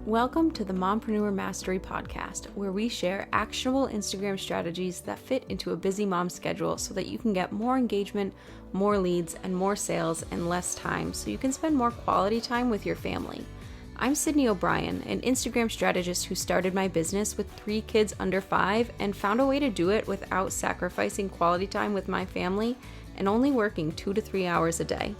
Welcome to the Mompreneur Mastery podcast, where we share actionable Instagram strategies that fit into a busy mom's schedule so that you can get more engagement, more leads, and more sales in less time so you can spend more quality time with your family. I'm Sydney O'Brien, an Instagram strategist who started my business with 3 kids under 5 and found a way to do it without sacrificing quality time with my family and only working 2 to 3 hours a day.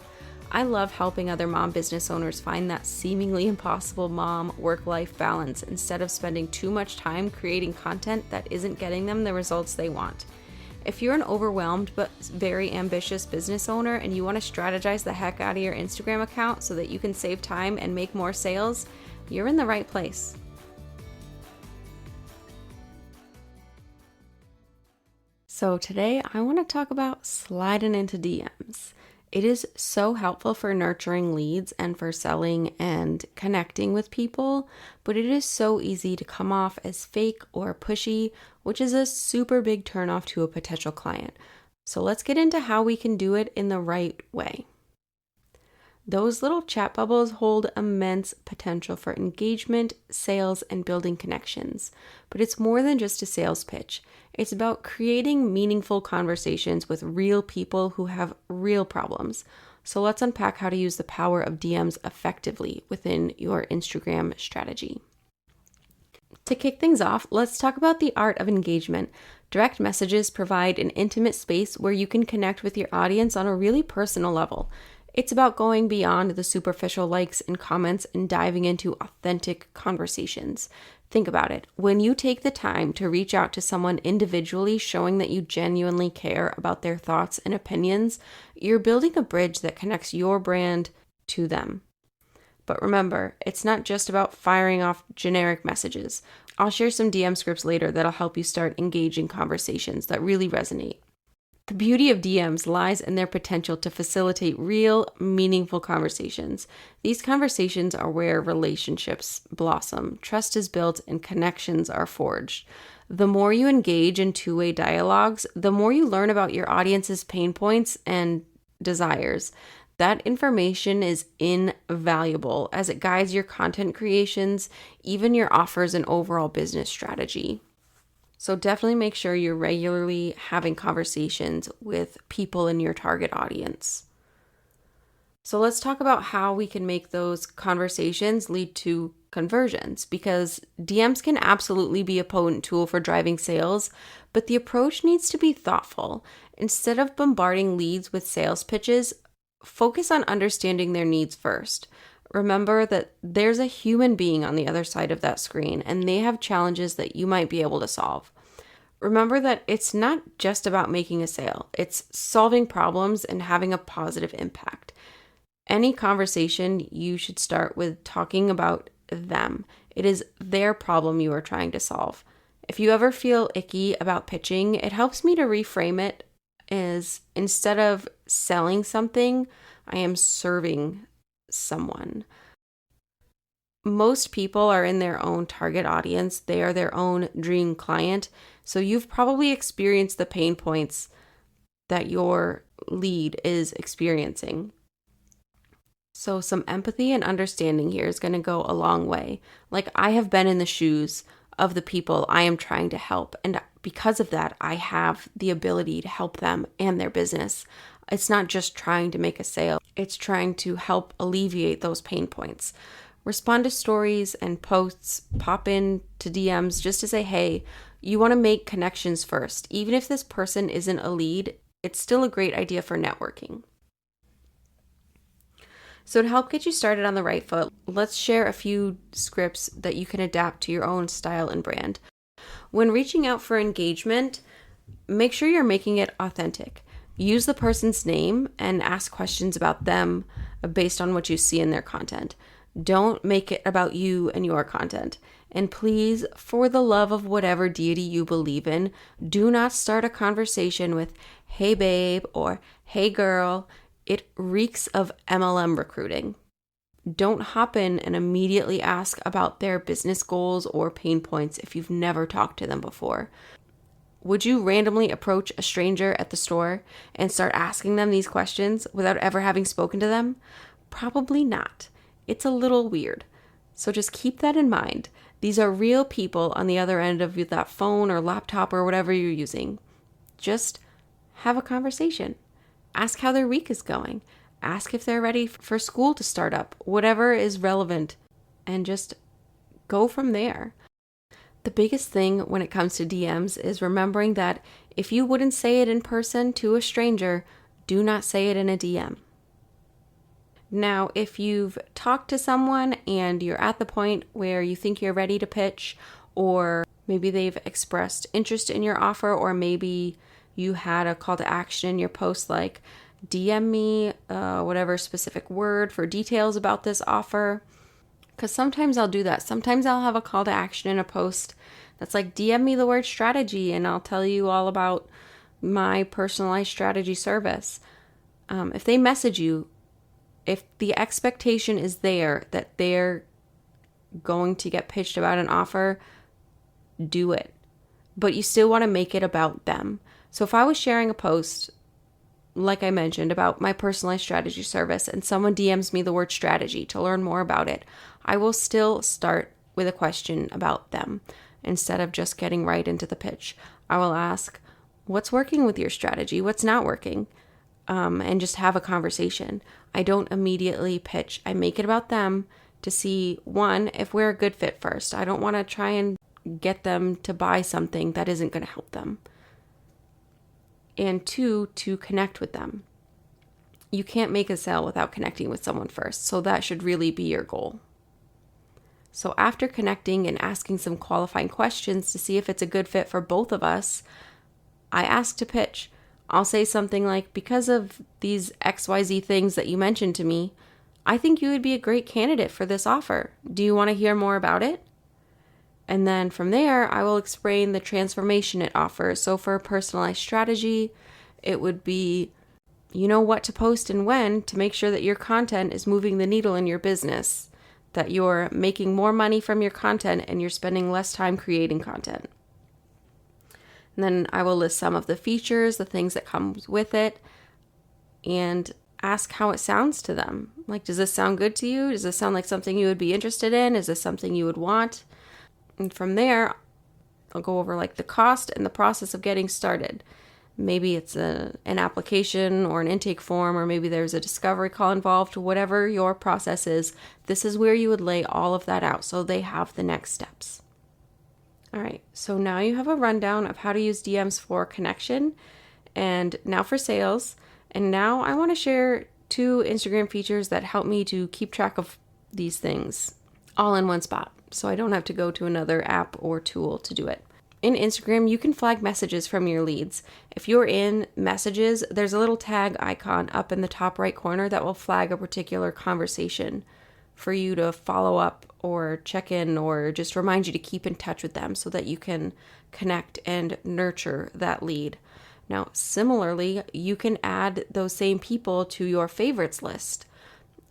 I love helping other mom business owners find that seemingly impossible mom work-life balance instead of spending too much time creating content that isn't getting them the results they want. If you're an overwhelmed but very ambitious business owner and you want to strategize the heck out of your Instagram account so that you can save time and make more sales, you're in the right place. So today I want to talk about sliding into DMs. It is so helpful for nurturing leads and for selling and connecting with people, but it is so easy to come off as fake or pushy, which is a super big turnoff to a potential client. So let's get into how we can do it in the right way. Those little chat bubbles hold immense potential for engagement, sales, and building connections. But it's more than just a sales pitch. It's about creating meaningful conversations with real people who have real problems. So let's unpack how to use the power of DMs effectively within your Instagram strategy. To kick things off, let's talk about the art of engagement. Direct messages provide an intimate space where you can connect with your audience on a really personal level. It's about going beyond the superficial likes and comments and diving into authentic conversations. Think about it. When you take the time to reach out to someone individually, showing that you genuinely care about their thoughts and opinions, you're building a bridge that connects your brand to them. But remember, it's not just about firing off generic messages. I'll share some DM scripts later that'll help you start engaging conversations that really resonate. The beauty of DMs lies in their potential to facilitate real, meaningful conversations. These conversations are where relationships blossom, trust is built, and connections are forged. The more you engage in two-way dialogues, the more you learn about your audience's pain points and desires. That information is invaluable as it guides your content creations, even your offers and overall business strategy. So definitely make sure you're regularly having conversations with people in your target audience. So let's talk about how we can make those conversations lead to conversions, because DMs can absolutely be a potent tool for driving sales, but the approach needs to be thoughtful. Instead of bombarding leads with sales pitches, focus on understanding their needs first. Remember that there's a human being on the other side of that screen, and they have challenges that you might be able to solve. Remember that it's not just about making a sale. It's solving problems and having a positive impact. Any conversation, you should start with talking about them. It is their problem you are trying to solve. If you ever feel icky about pitching, it helps me to reframe it as, instead of selling something, I am serving someone. Most people are in their own target audience. They are their own dream client. So you've probably experienced the pain points that your lead is experiencing. So some empathy and understanding here is going to go a long way. Like, I have been in the shoes of the people I am trying to help. And because of that, I have the ability to help them and their business. It's not just trying to make a sale. It's trying to help alleviate those pain points. Respond to stories and posts, pop in to DMs just to say, hey, you want to make connections first. Even if this person isn't a lead, it's still a great idea for networking. So to help get you started on the right foot, let's share a few scripts that you can adapt to your own style and brand. When reaching out for engagement, make sure you're making it authentic. Use the person's name and ask questions about them based on what you see in their content. Don't make it about you and your content. And please, for the love of whatever deity you believe in, do not start a conversation with, hey babe, or hey girl. It reeks of MLM recruiting. Don't hop in and immediately ask about their business goals or pain points if you've never talked to them before. Would you randomly approach a stranger at the store and start asking them these questions without ever having spoken to them? Probably not. It's a little weird. So just keep that in mind. These are real people on the other end of that phone or laptop or whatever you're using. Just have a conversation. Ask how their week is going. Ask if they're ready for school to start up, whatever is relevant, and just go from there. The biggest thing when it comes to DMs is remembering that if you wouldn't say it in person to a stranger, do not say it in a DM. Now, if you've talked to someone and you're at the point where you think you're ready to pitch, or maybe they've expressed interest in your offer, or maybe you had a call to action in your post like, DM me whatever specific word for details about this offer. Because sometimes I'll do that. Sometimes I'll have a call to action in a post that's like, DM me the word strategy, and I'll tell you all about my personalized strategy service. If they message you, if the expectation is there that they're going to get pitched about an offer, do it. But you still want to make it about them. So if I was sharing a post, like I mentioned, about my personalized strategy service, and someone DMs me the word strategy to learn more about it, I will still start with a question about them instead of just getting right into the pitch. I will ask, what's working with your strategy? What's not working? And just have a conversation. I don't immediately pitch. I make it about them to see, one, if we're a good fit first. I don't want to try and get them to buy something that isn't going to help them. And two, to connect with them. You can't make a sale without connecting with someone first, so that should really be your goal. So after connecting and asking some qualifying questions to see if it's a good fit for both of us, I ask to pitch. I'll say something like, because of these XYZ things that you mentioned to me, I think you would be a great candidate for this offer. Do you want to hear more about it? And then from there, I will explain the transformation it offers. So for a personalized strategy, it would be, you know what to post and when to make sure that your content is moving the needle in your business, that you're making more money from your content and you're spending less time creating content. And then I will list some of the features, the things that comes with it, and ask how it sounds to them. Like, does this sound good to you? Does this sound like something you would be interested in? Is this something you would want? And from there, I'll go over like the cost and the process of getting started. Maybe it's an application or an intake form, or maybe there's a discovery call involved. Whatever your process is, this is where you would lay all of that out so they have the next steps. All right, so now you have a rundown of how to use DMs for connection and now for sales. And now I want to share 2 Instagram features that help me to keep track of these things all in one spot, so I don't have to go to another app or tool to do it. In Instagram, you can flag messages from your leads. If you're in messages, there's a little tag icon up in the top right corner that will flag a particular conversation for you to follow up or check in or just remind you to keep in touch with them so that you can connect and nurture that lead. Now, similarly, you can add those same people to your favorites list,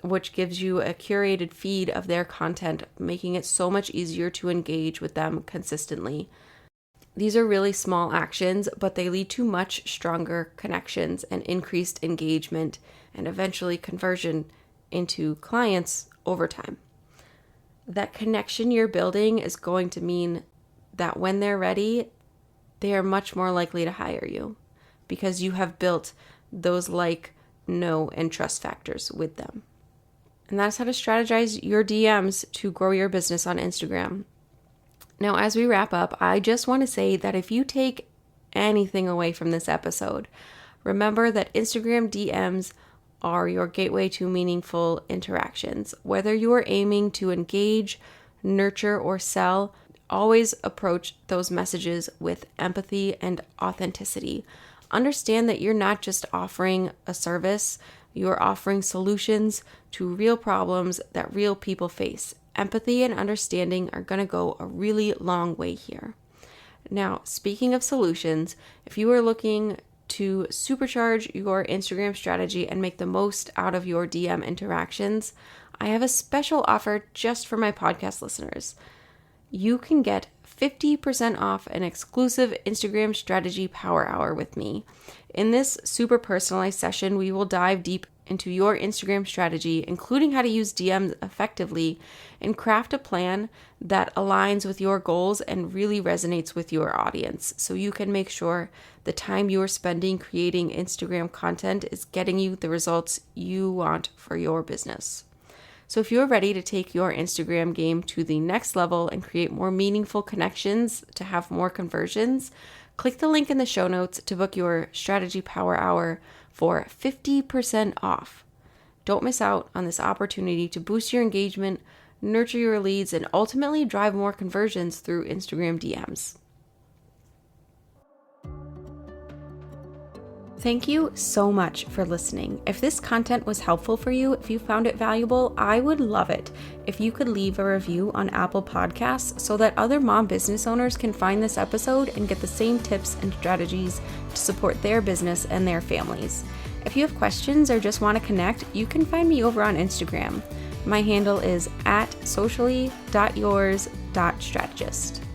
which gives you a curated feed of their content, making it so much easier to engage with them consistently. These are really small actions, but they lead to much stronger connections and increased engagement and eventually conversion into clients over time. That connection you're building is going to mean that when they're ready, they are much more likely to hire you because you have built those like, know, and trust factors with them. And that's how to strategize your DMs to grow your business on Instagram. Now, as we wrap up, I just want to say that if you take anything away from this episode, remember that Instagram DMs are your gateway to meaningful interactions. Whether you are aiming to engage, nurture, or sell, always approach those messages with empathy and authenticity. Understand that you're not just offering a service, you're offering solutions to real problems that real people face. Empathy and understanding are going to go a really long way here. Now, speaking of solutions, if you are looking to supercharge your Instagram strategy and make the most out of your DM interactions, I have a special offer just for my podcast listeners. You can get 50% off an exclusive Instagram strategy power hour with me. In this super personalized session, we will dive deep into your Instagram strategy, including how to use DMs effectively and craft a plan that aligns with your goals and really resonates with your audience, so you can make sure the time you're spending creating Instagram content is getting you the results you want for your business. So if you're ready to take your Instagram game to the next level and create more meaningful connections to have more conversions, click the link in the show notes to book your Strategy Power Hour for 50% off. Don't miss out on this opportunity to boost your engagement, nurture your leads, and ultimately drive more conversions through Instagram DMs. Thank you so much for listening. If this content was helpful for you, if you found it valuable, I would love it if you could leave a review on Apple Podcasts so that other mom business owners can find this episode and get the same tips and strategies to support their business and their families. If you have questions or just want to connect, you can find me over on Instagram. My handle is @socially.yours.strategist.